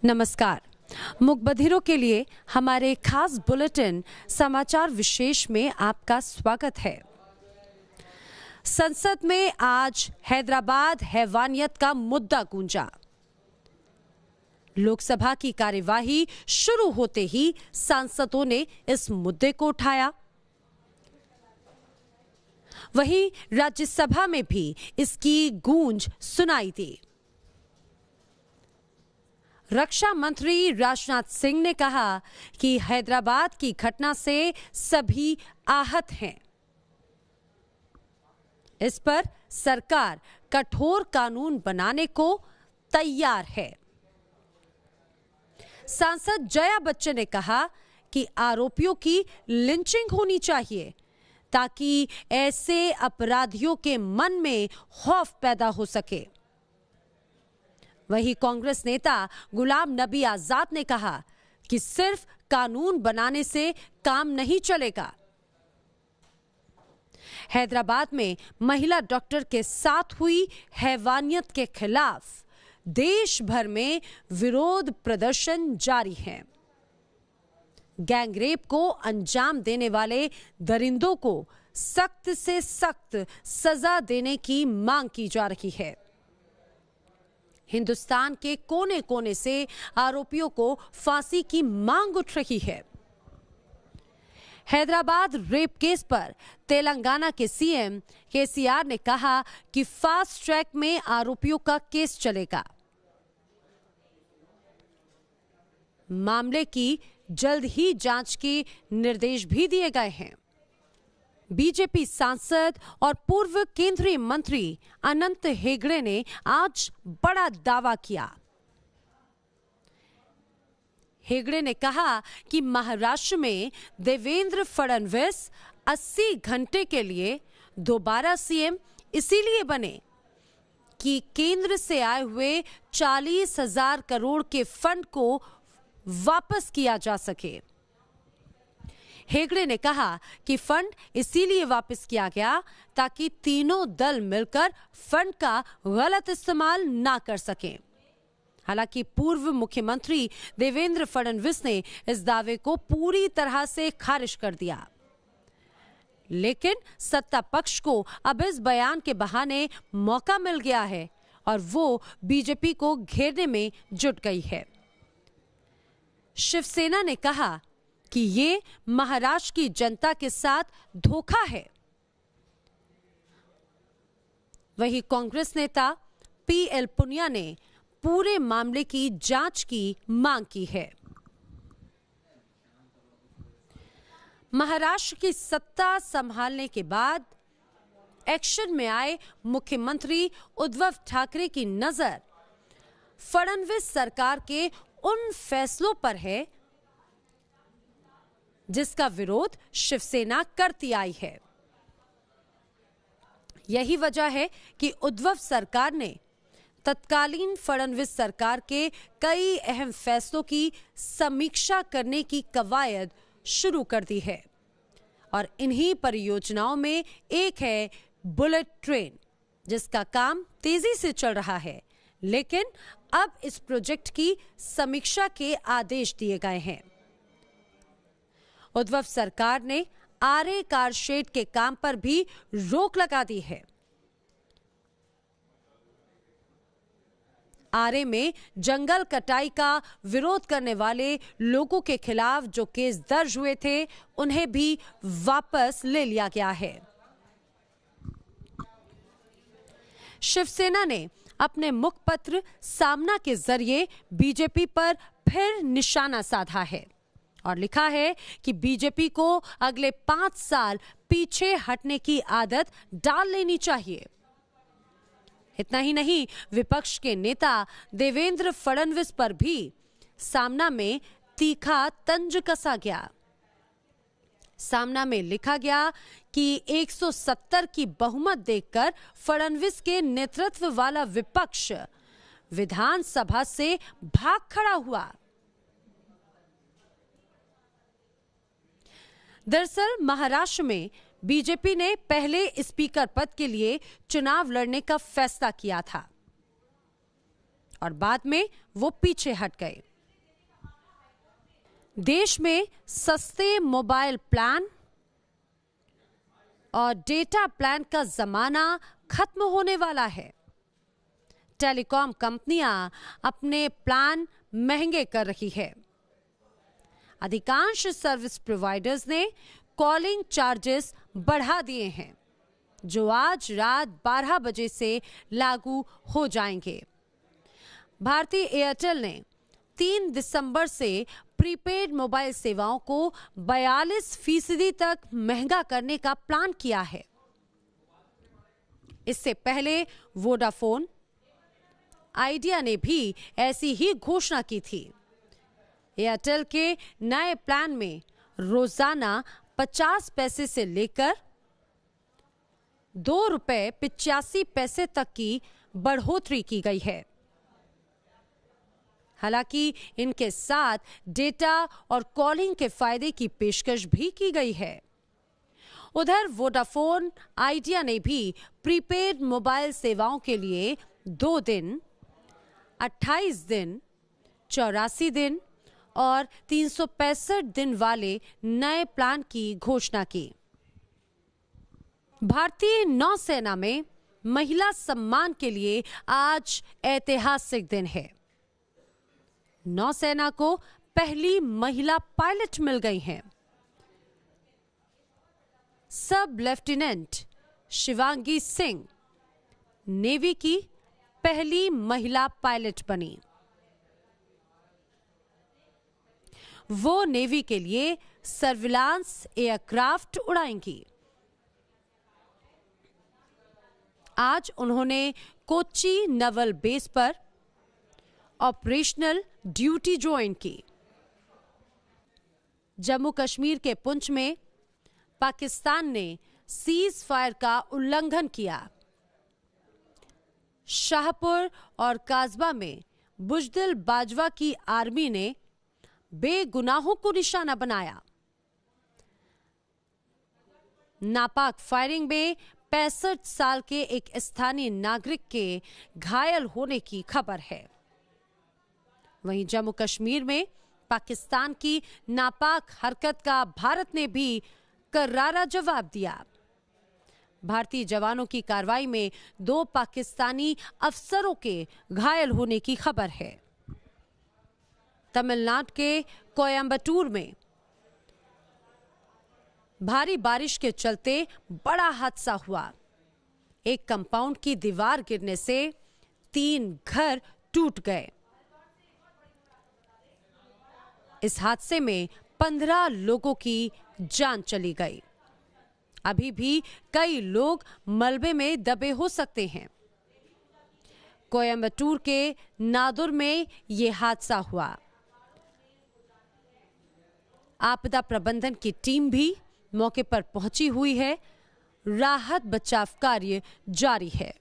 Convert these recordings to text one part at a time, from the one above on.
नमस्कार। मूकबधिरों के लिए हमारे खास बुलेटिन समाचार विशेष में आपका स्वागत है। संसद में आज हैदराबाद हैवानियत का मुद्दा गूंजा। लोकसभा की कार्यवाही शुरू होते ही सांसदों ने इस मुद्दे को उठाया। वहीं राज्यसभा में भी इसकी गूंज सुनाई दी। रक्षा मंत्री राजनाथ सिंह ने कहा कि हैदराबाद की घटना से सभी आहत हैं। इस पर सरकार कठोर कानून बनाने को तैयार है। सांसद जया बच्चन ने कहा कि आरोपियों की लिंचिंग होनी चाहिए ताकि ऐसे अपराधियों के मन में खौफ पैदा हो सके। वहीं कांग्रेस नेता गुलाम नबी आजाद ने कहा कि सिर्फ कानून बनाने से काम नहीं चलेगा। हैदराबाद में महिला डॉक्टर के साथ हुई हैवानियत के खिलाफ देश भर में विरोध प्रदर्शन जारी है। गैंगरेप को अंजाम देने वाले दरिंदों को सख्त से सख्त सजा देने की मांग की जा रही है। हिंदुस्तान के कोने कोने से आरोपियों को फांसी की मांग उठ रही है। हैदराबाद रेप केस पर तेलंगाना के सीएम केसीआर ने कहा कि फास्ट ट्रैक में आरोपियों का केस चलेगा। मामले की जल्द ही जांच के निर्देश भी दिए गए हैं। बीजेपी सांसद और पूर्व केंद्रीय मंत्री अनंत हेगड़े ने आज बड़ा दावा किया। हेगड़े ने कहा कि महाराष्ट्र में देवेंद्र फडणवीस 80 घंटे के लिए दोबारा सीएम इसीलिए बने कि केंद्र से आए हुए 40,000 करोड़ के फंड को वापस किया जा सके। हेगड़े ने कहा कि फंड इसीलिए वापस किया गया ताकि तीनों दल मिलकर फंड का गलत इस्तेमाल ना कर सकें। हालांकि पूर्व मुख्यमंत्री देवेंद्र फडणवीस ने इस दावे को पूरी तरह से खारिज कर दिया। लेकिन सत्ता पक्ष को अब इस बयान के बहाने मौका मिल गया है और वो बीजेपी को घेरने में जुट गई है। शिवसेना ने कहा कि ये महाराष्ट्र की जनता के साथ धोखा है। वहीं कांग्रेस नेता पीएल पुनिया ने पूरे मामले की जांच की मांग की है। महाराष्ट्र की सत्ता संभालने के बाद एक्शन में आए मुख्यमंत्री उद्धव ठाकरे की नजर फडणवीस सरकार के उन फैसलों पर है जिसका विरोध शिवसेना करती आई है। यही वजह है कि उद्धव सरकार ने तत्कालीन फडणवीस सरकार के कई अहम फैसलों की समीक्षा करने की कवायद शुरू कर दी है और इन्हीं परियोजनाओं में एक है बुलेट ट्रेन, जिसका काम तेजी से चल रहा है। लेकिन अब इस प्रोजेक्ट की समीक्षा के आदेश दिए गए हैं। उद्धव सरकार ने आरे कारशेड के काम पर भी रोक लगा दी है। आरे में जंगल कटाई का विरोध करने वाले लोगों के खिलाफ जो केस दर्ज हुए थे, उन्हें भी वापस ले लिया गया है। शिवसेना ने अपने मुखपत्र सामना के जरिए बीजेपी पर फिर निशाना साधा है और लिखा है कि बीजेपी को अगले 5 साल पीछे हटने की आदत डाल लेनी चाहिए। इतना ही नहीं, विपक्ष के नेता देवेंद्र फडणवीस पर भी सामना में तीखा तंज कसा गया। सामना में लिखा गया कि 170 की बहुमत देखकर फडणवीस के नेतृत्व वाला विपक्ष विधानसभा से भाग खड़ा हुआ। दरअसल महाराष्ट्र में बीजेपी ने पहले स्पीकर पद के लिए चुनाव लड़ने का फैसला किया था और बाद में वो पीछे हट गए। देश में सस्ते मोबाइल प्लान और डेटा प्लान का जमाना खत्म होने वाला है। टेलीकॉम कंपनियां अपने प्लान महंगे कर रही है। अधिकांश सर्विस प्रोवाइडर्स ने कॉलिंग चार्जेस बढ़ा दिए हैं, जो आज रात 12 बजे से लागू हो जाएंगे। भारतीय एयरटेल ने 3 दिसंबर से प्रीपेड मोबाइल सेवाओं को 42% तक महंगा करने का प्लान किया है। इससे पहले वोडाफोन, आइडिया ने भी ऐसी ही घोषणा की थी। एयरटेल के नए प्लान में रोजाना 50 पैसे से लेकर ₹2.85 तक की बढ़ोतरी की गई है। हालांकि इनके साथ डेटा और कॉलिंग के फायदे की पेशकश भी की गई है। उधर वोडाफोन, आइडिया ने भी प्रीपेड मोबाइल सेवाओं के लिए 2 दिन, 28 दिन, 84 दिन और 365 दिन वाले नए प्लान की घोषणा की। भारतीय नौसेना में महिला सम्मान के लिए आज ऐतिहासिक दिन है। नौसेना को पहली महिला पायलट मिल गई हैं। सब लेफ्टिनेंट शिवांगी सिंह नेवी की पहली महिला पायलट बनी। वो नेवी के लिए सर्विलांस एयरक्राफ्ट उड़ाएंगी। आज उन्होंने कोच्चि नेवल बेस पर ऑपरेशनल ड्यूटी ज्वाइन की। जम्मू कश्मीर के पुंछ में पाकिस्तान ने सीज फायर का उल्लंघन किया। शाहपुर और काजबा में बुजदिल बाजवा की आर्मी ने बेगुनाहों को निशाना बनाया। नापाक फायरिंग में 65 साल के एक स्थानीय नागरिक के घायल होने की खबर है। वहीं जम्मू कश्मीर में पाकिस्तान की नापाक हरकत का भारत ने भी करारा जवाब दिया। भारतीय जवानों की कार्रवाई में 2 पाकिस्तानी अफसरों के घायल होने की खबर है। तमिलनाडु के कोयम्बटूर में भारी बारिश के चलते बड़ा हादसा हुआ। एक कंपाउंड की दीवार गिरने से 3 घर टूट गए। इस हादसे में 15 लोगों की जान चली गई। अभी भी कई लोग मलबे में दबे हो सकते हैं। कोयम्बटूर के नादुर में यह हादसा हुआ। आपदा प्रबंधन की टीम भी मौके पर पहुंची हुई है। राहत बचाव कार्य जारी है।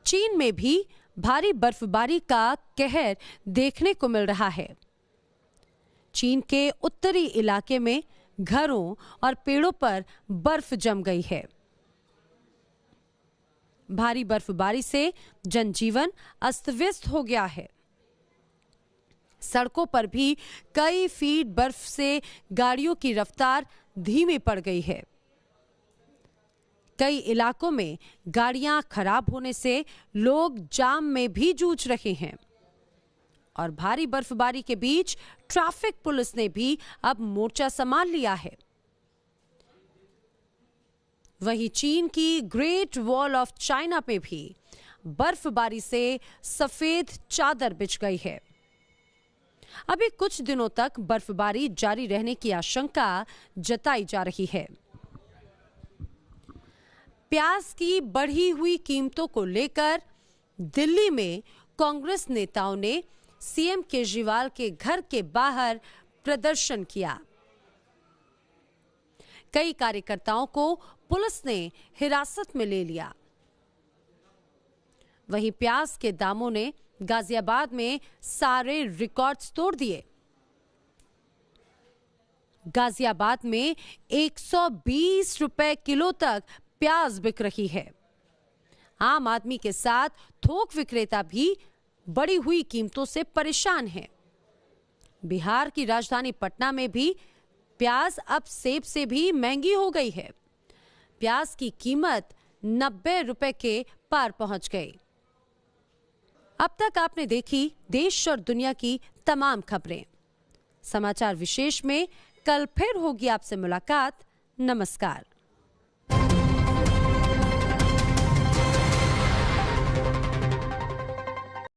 चीन में भी भारी बर्फबारी का कहर देखने को मिल रहा है। चीन के उत्तरी इलाके में घरों और पेड़ों पर बर्फ जम गई है। भारी बर्फबारी से जनजीवन अस्त व्यस्त हो गया है। सड़कों पर भी कई फीट बर्फ से गाड़ियों की रफ्तार धीमी पड़ गई है। कई इलाकों में गाड़ियां खराब होने से लोग जाम में भी जूझ रहे हैं। और भारी बर्फबारी के बीच ट्रैफिक पुलिस ने भी अब मोर्चा संभाल लिया है। वहीं चीन की ग्रेट वॉल ऑफ चाइना में भी बर्फबारी से सफेद चादर बिछ गई है। अभी कुछ दिनों तक बर्फबारी जारी रहने की आशंका जताई जा रही है। प्याज की बढ़ी हुई कीमतों को लेकर दिल्ली में कांग्रेस नेताओं ने सीएम केजरीवाल के घर के बाहर प्रदर्शन किया। कई कार्यकर्ताओं को पुलिस ने हिरासत में ले लिया। वहीं प्याज के दामों ने गाजियाबाद में सारे रिकॉर्ड्स तोड़ दिए। गाजियाबाद में 120 रुपए किलो तक प्याज बिक रही है। आम आदमी के साथ थोक विक्रेता भी बढ़ी हुई कीमतों से परेशान हैं। बिहार की राजधानी पटना में भी प्याज अब सेब से भी महंगी हो गई है। प्याज की कीमत 90 रुपए के पार पहुंच गई। अब तक आपने देखी देश और दुनिया की तमाम खबरें। समाचार विशेष में कल फिर होगी आपसे मुलाकात। नमस्कार।